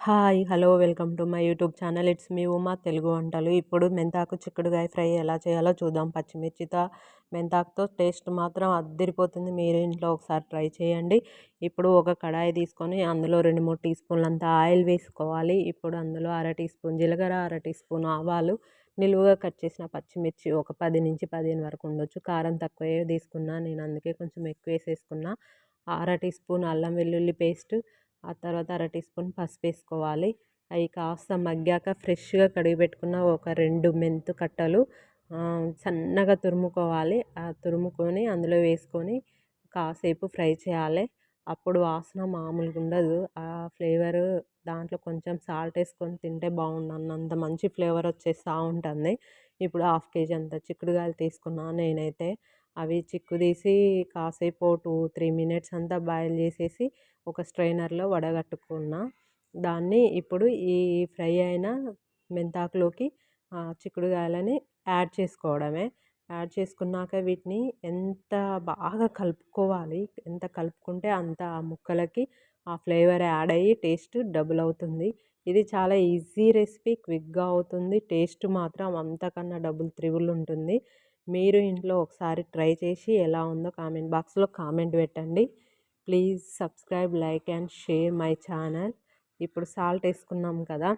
Hi! Hello! Welcome to my YouTube channel. It's me Uma Telugu వంటలు. ఇప్పుడు మెంతాకు చిక్కుడుగాయ ఫ్రై ఎలా చేయాలో చూద్దాం. పచ్చిమిర్చితో మెంతాకుతో టేస్ట్ మాత్రం అద్దిరిపోతుంది. మీరు ఇంట్లో ఒకసారి ట్రై చేయండి. ఇప్పుడు ఒక కడాయి తీసుకొని అందులో 2, 3 టీ స్పూన్లంత ఆయిల్ వేసుకోవాలి. ఇప్పుడు అందులో అర టీ స్పూన్ జీలకర్ర, అర టీ స్పూన్ ఆవాలు, నిలువుగా కట్ చేసిన పచ్చిమిర్చి ఒక 10-15 వరకు ఉండొచ్చు. కారం తక్కువే తీసుకున్నా నేను, అందుకే కొంచెం ఎక్కువ వేసేసుకున్నా. అర టీ స్పూన్ అల్లం వెల్లుల్లి పేస్ట్, ఆ తర్వాత అర టీ స్పూన్ పసుపేసుకోవాలి. అవి కాస్త మగ్గాక ఫ్రెష్‌గా కడిగి పెట్టుకున్న ఒక 2 మెంతు కట్టలు సన్నగా తురుముకోవాలి. తురుముకొని అందులో వేసుకొని కాసేపు ఫ్రై చేయాలి. అప్పుడు వాసన మామూలుగా ఉండదు. ఆ ఫ్లేవరు దాంట్లో కొంచెం సాల్ట్ వేసుకొని తింటే బాగుండన్నంత మంచి ఫ్లేవర్ వచ్చేస్తా ఉంటుంది. ఇప్పుడు హాఫ్ కేజీ అంత చిక్కుడుగాయలు తీసుకున్నాను నేనైతే. అవి చిక్కు తీసి కాసేపు 2-3 మినిట్స్ అంతా బాయిల్ చేసేసి ఒక స్ట్రైనర్లో వడగట్టుకున్నా. దాన్ని ఇప్పుడు ఈ ఫ్రై అయిన మెంతాకులోకి చిక్కుడుగాయలని యాడ్ చేసుకోవడమే. యాడ్ చేసుకున్నాక వీటిని ఎంత బాగా కలుపుకోవాలి. ఎంత కలుపుకుంటే అంత ఆ ముక్కలకి ఆ ఫ్లేవర్ యాడ్ అయ్యి టేస్ట్ డబుల్ అవుతుంది. ఇది చాలా ఈజీ రెసిపీ, క్విక్‌గా అవుతుంది. టేస్ట్ మాత్రం అంతకన్నా డబుల్ త్రిబుల్ ఉంటుంది. మీరు ఇంట్లో ఒకసారి ట్రై చేసి ఎలా ఉందో కామెంట్ బాక్స్‌లో కామెంట్ పెట్టండి. Please subscribe, like and share my channel. ఇప్పుడు సాల్ట్ వేసుకున్నాం కదా,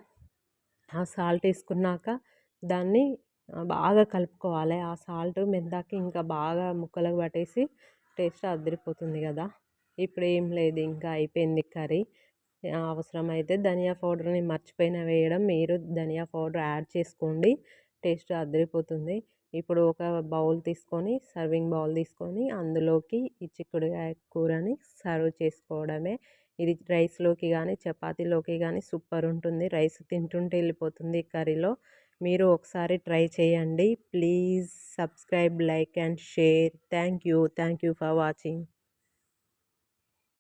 ఆ సాల్ట్ వేసుకున్నాక దాన్ని బాగా కలుపుకోవాలి. ఆ సాల్ట్ మెంతాకి ఇంకా బాగా ముక్కలకు పట్టేసి టేస్ట్ అదిరిపోతుంది కదా. ఇప్పుడు ఏం లేదు, ఇంకా అయిపోయింది కర్రీ. అవసరమైతే ధనియా పౌడర్ని మర్చిపోయిన వేయడం, మీరు ధనియా పౌడర్ యాడ్ చేసుకోండి. టేస్ట్ అదిరిపోతుంది. ఇప్పుడు ఒక బౌల్ తీసుకొని, సర్వింగ్ బౌల్ తీసుకొని అందులోకి ఈ చిక్కుడుకాయ కూరని సర్వ్ చేసుకోవడమే. ఇది రైస్లోకి కానీ చపాతీలోకి కానీ సూపర్ ఉంటుంది. రైస్ తింటుంటే వెళ్ళిపోతుంది ఈ కర్రీలో. మీరు ఒకసారి ట్రై చేయండి. Please subscribe, like and share. Thank you for watching.